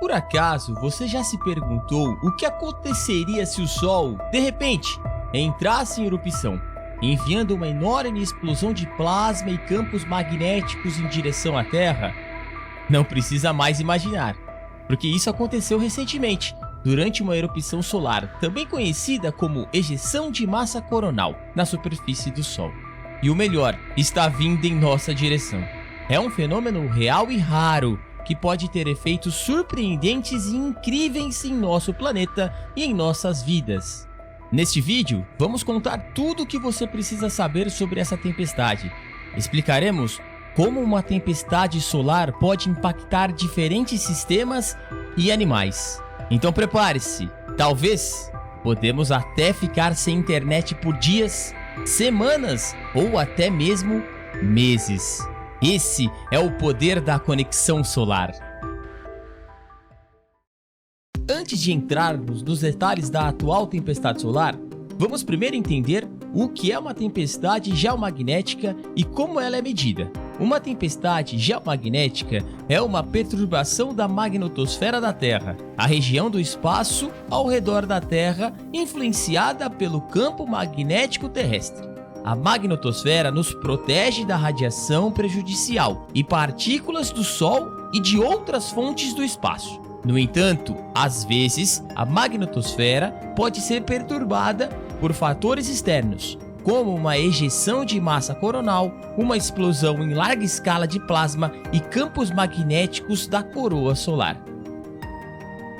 Por acaso, você já se perguntou o que aconteceria se o Sol, de repente, entrasse em erupção, enviando uma enorme explosão de plasma e campos magnéticos em direção à Terra? Não precisa mais imaginar, porque isso aconteceu recentemente, durante uma erupção solar, também conhecida como ejeção de massa coronal, na superfície do Sol. E o melhor, está vindo em nossa direção. É um fenômeno real e raro, que pode ter efeitos surpreendentes e incríveis em nosso planeta e em nossas vidas. Neste vídeo, vamos contar tudo o que você precisa saber sobre essa tempestade. Explicaremos como uma tempestade solar pode impactar diferentes sistemas e animais. Então prepare-se, talvez podemos até ficar sem internet por dias, semanas ou até mesmo meses. Esse é o poder da conexão solar. Antes de entrarmos nos detalhes da atual tempestade solar, vamos primeiro entender o que é uma tempestade geomagnética e como ela é medida. Uma tempestade geomagnética é uma perturbação da magnetosfera da Terra, a região do espaço ao redor da Terra influenciada pelo campo magnético terrestre. A magnetosfera nos protege da radiação prejudicial e partículas do Sol e de outras fontes do espaço. No entanto, às vezes, a magnetosfera pode ser perturbada por fatores externos, como uma ejeção de massa coronal, uma explosão em larga escala de plasma e campos magnéticos da coroa solar.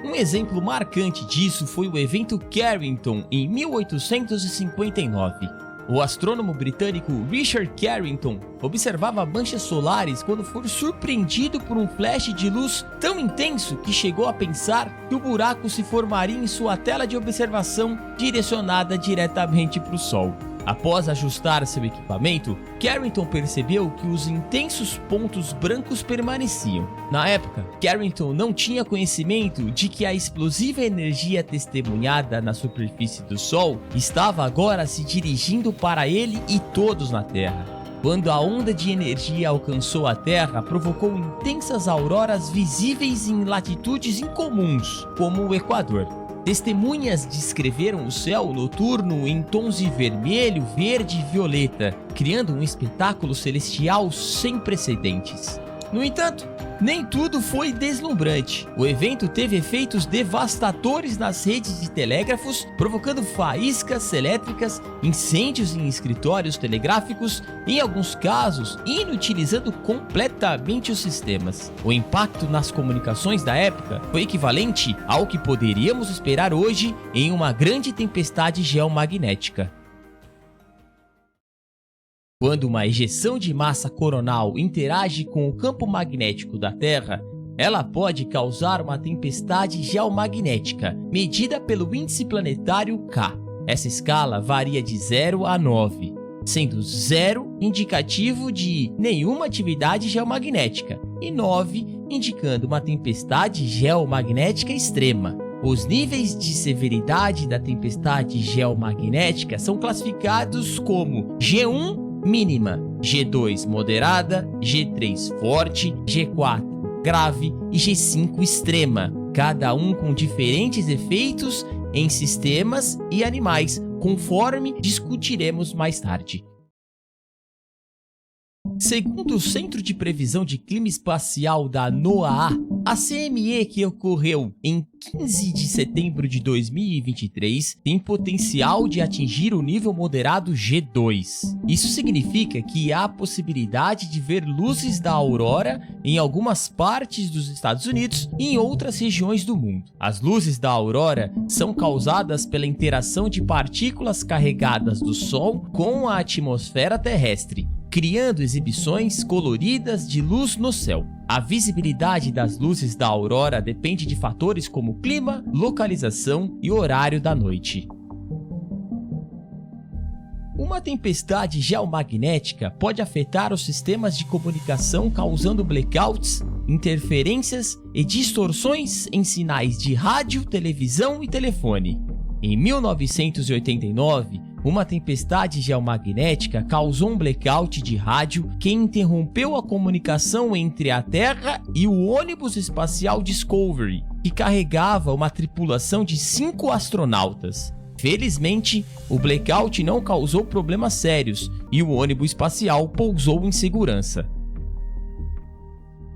Um exemplo marcante disso foi o evento Carrington em 1859. O astrônomo britânico Richard Carrington observava manchas solares quando foi surpreendido por um flash de luz tão intenso que chegou a pensar que o buraco se formaria em sua tela de observação direcionada diretamente para o Sol. Após ajustar seu equipamento, Carrington percebeu que os intensos pontos brancos permaneciam. Na época, Carrington não tinha conhecimento de que a explosiva energia testemunhada na superfície do Sol estava agora se dirigindo para ele e todos na Terra. Quando a onda de energia alcançou a Terra, provocou intensas auroras visíveis em latitudes incomuns, como o Equador. Testemunhas descreveram o céu noturno em tons de vermelho, verde e violeta, criando um espetáculo celestial sem precedentes. No entanto, nem tudo foi deslumbrante. O evento teve efeitos devastadores nas redes de telégrafos, provocando faíscas elétricas, incêndios em escritórios telegráficos e, em alguns casos, inutilizando completamente os sistemas. O impacto nas comunicações da época foi equivalente ao que poderíamos esperar hoje em uma grande tempestade geomagnética. Quando uma ejeção de massa coronal interage com o campo magnético da Terra, ela pode causar uma tempestade geomagnética, medida pelo índice planetário K. Essa escala varia de 0 a 9, sendo 0 indicativo de nenhuma atividade geomagnética e 9 indicando uma tempestade geomagnética extrema. Os níveis de severidade da tempestade geomagnética são classificados como G1 mínima, G2 moderada, G3 forte, G4 grave e G5 extrema, cada um com diferentes efeitos em sistemas e animais, conforme discutiremos mais tarde. Segundo o Centro de Previsão de Clima Espacial da NOAA, a CME que ocorreu em 15 de setembro de 2023 tem potencial de atingir o nível moderado G2. Isso significa que há a possibilidade de ver luzes da aurora em algumas partes dos Estados Unidos e em outras regiões do mundo. As luzes da aurora são causadas pela interação de partículas carregadas do Sol com a atmosfera terrestre, criando exibições coloridas de luz no céu. A visibilidade das luzes da aurora depende de fatores como clima, localização e horário da noite. Uma tempestade geomagnética pode afetar os sistemas de comunicação, causando blackouts, interferências e distorções em sinais de rádio, televisão e telefone. Em 1989, uma tempestade geomagnética causou um blackout de rádio que interrompeu a comunicação entre a Terra e o ônibus espacial Discovery, que carregava uma tripulação de 5 astronautas. Felizmente, o blackout não causou problemas sérios e o ônibus espacial pousou em segurança.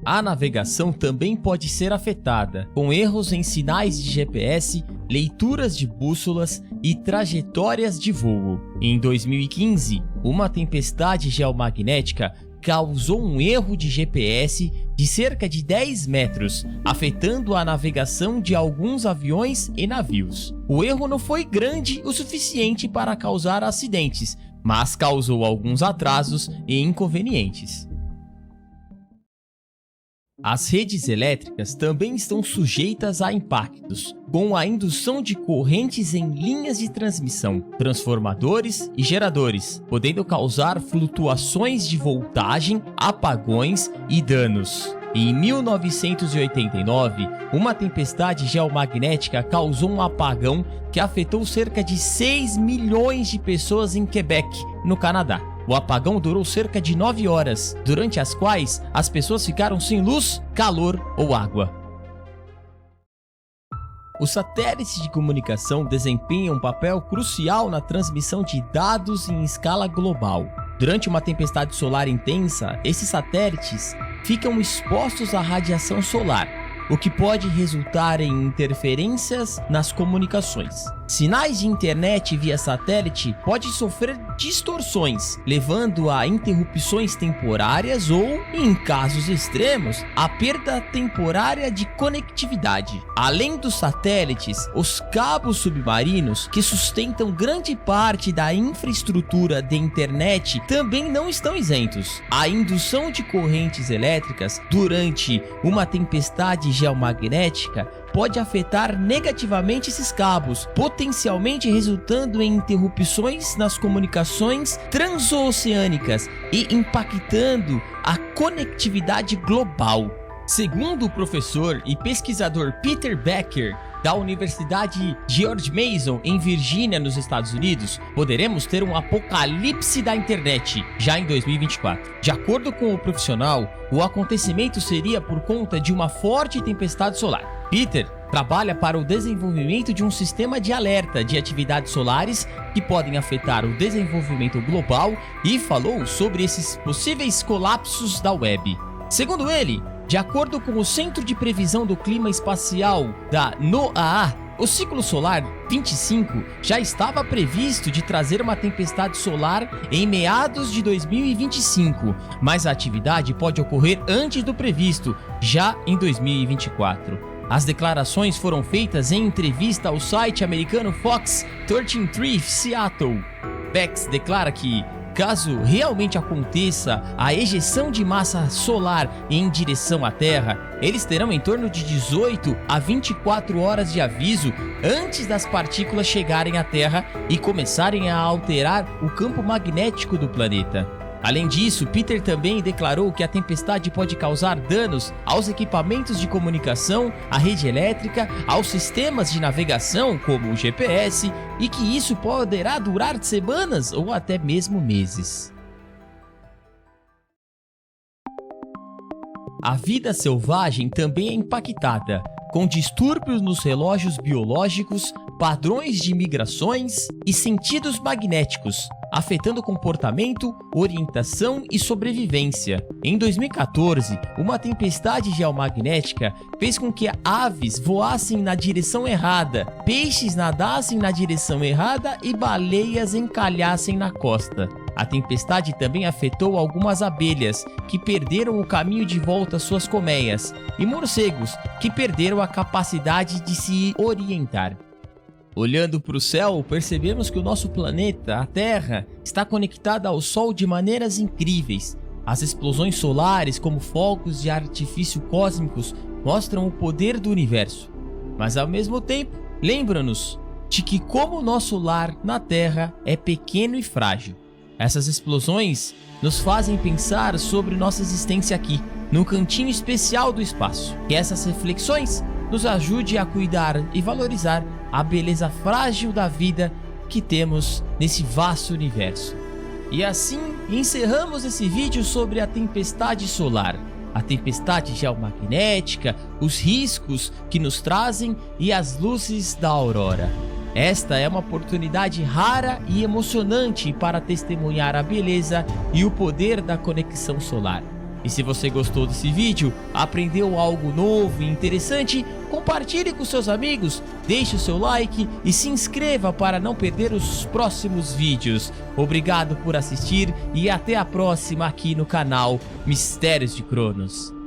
A navegação também pode ser afetada, com erros em sinais de GPS, leituras de bússolas e trajetórias de voo. Em 2015, uma tempestade geomagnética causou um erro de GPS de cerca de 10 metros, afetando a navegação de alguns aviões e navios. O erro não foi grande o suficiente para causar acidentes, mas causou alguns atrasos e inconvenientes. As redes elétricas também estão sujeitas a impactos, com a indução de correntes em linhas de transmissão, transformadores e geradores, podendo causar flutuações de voltagem, apagões e danos. Em 1989, uma tempestade geomagnética causou um apagão que afetou cerca de 6 milhões de pessoas em Quebec, no Canadá. O apagão durou cerca de 9 horas, durante as quais as pessoas ficaram sem luz, calor ou água. Os satélites de comunicação desempenham um papel crucial na transmissão de dados em escala global. Durante uma tempestade solar intensa, esses satélites ficam expostos à radiação solar, o que pode resultar em interferências nas comunicações. Sinais de internet via satélite podem sofrer distorções, levando a interrupções temporárias ou, em casos extremos, a perda temporária de conectividade. Além dos satélites, os cabos submarinos, que sustentam grande parte da infraestrutura de internet, também não estão isentos. A indução de correntes elétricas durante uma tempestade geomagnética pode afetar negativamente esses cabos, potencialmente resultando em interrupções nas comunicações transoceânicas e impactando a conectividade global. Segundo o professor e pesquisador Peter Becker, da Universidade George Mason, em Virgínia, nos Estados Unidos, poderemos ter um apocalipse da internet já em 2024. De acordo com o profissional, o acontecimento seria por conta de uma forte tempestade solar. Peter trabalha para o desenvolvimento de um sistema de alerta de atividades solares que podem afetar o desenvolvimento global e falou sobre esses possíveis colapsos da web. Segundo ele, de acordo com o Centro de Previsão do Clima Espacial da NOAA, o ciclo solar 25 já estava previsto de trazer uma tempestade solar em meados de 2025, mas a atividade pode ocorrer antes do previsto, já em 2024. As declarações foram feitas em entrevista ao site americano Fox 13 Seattle. Bex declara que, caso realmente aconteça a ejeção de massa solar em direção à Terra, eles terão em torno de 18 a 24 horas de aviso antes das partículas chegarem à Terra e começarem a alterar o campo magnético do planeta. Além disso, Peter também declarou que a tempestade pode causar danos aos equipamentos de comunicação, à rede elétrica, aos sistemas de navegação, como o GPS, e que isso poderá durar semanas ou até mesmo meses. A vida selvagem também é impactada, com distúrbios nos relógios biológicos, padrões de migrações e sentidos magnéticos, afetando comportamento, orientação e sobrevivência. Em 2014, uma tempestade geomagnética fez com que aves voassem na direção errada, peixes nadassem na direção errada e baleias encalhassem na costa. A tempestade também afetou algumas abelhas, que perderam o caminho de volta às suas colmeias, e morcegos, que perderam a capacidade de se orientar. Olhando para o céu, percebemos que o nosso planeta, a Terra, está conectada ao Sol de maneiras incríveis. As explosões solares, como fogos de artifício cósmicos, mostram o poder do universo. Mas ao mesmo tempo, lembra-nos de que como o nosso lar na Terra é pequeno e frágil. Essas explosões nos fazem pensar sobre nossa existência aqui, num cantinho especial do espaço. Que essas reflexões nos ajude a cuidar e valorizar a beleza frágil da vida que temos nesse vasto universo. E assim encerramos esse vídeo sobre a tempestade solar, a tempestade geomagnética, os riscos que nos trazem e as luzes da aurora. Esta é uma oportunidade rara e emocionante para testemunhar a beleza e o poder da conexão solar. E se você gostou desse vídeo, aprendeu algo novo e interessante, compartilhe com seus amigos, deixe o seu like e se inscreva para não perder os próximos vídeos. Obrigado por assistir e até a próxima aqui no canal Mistérios de Cronos.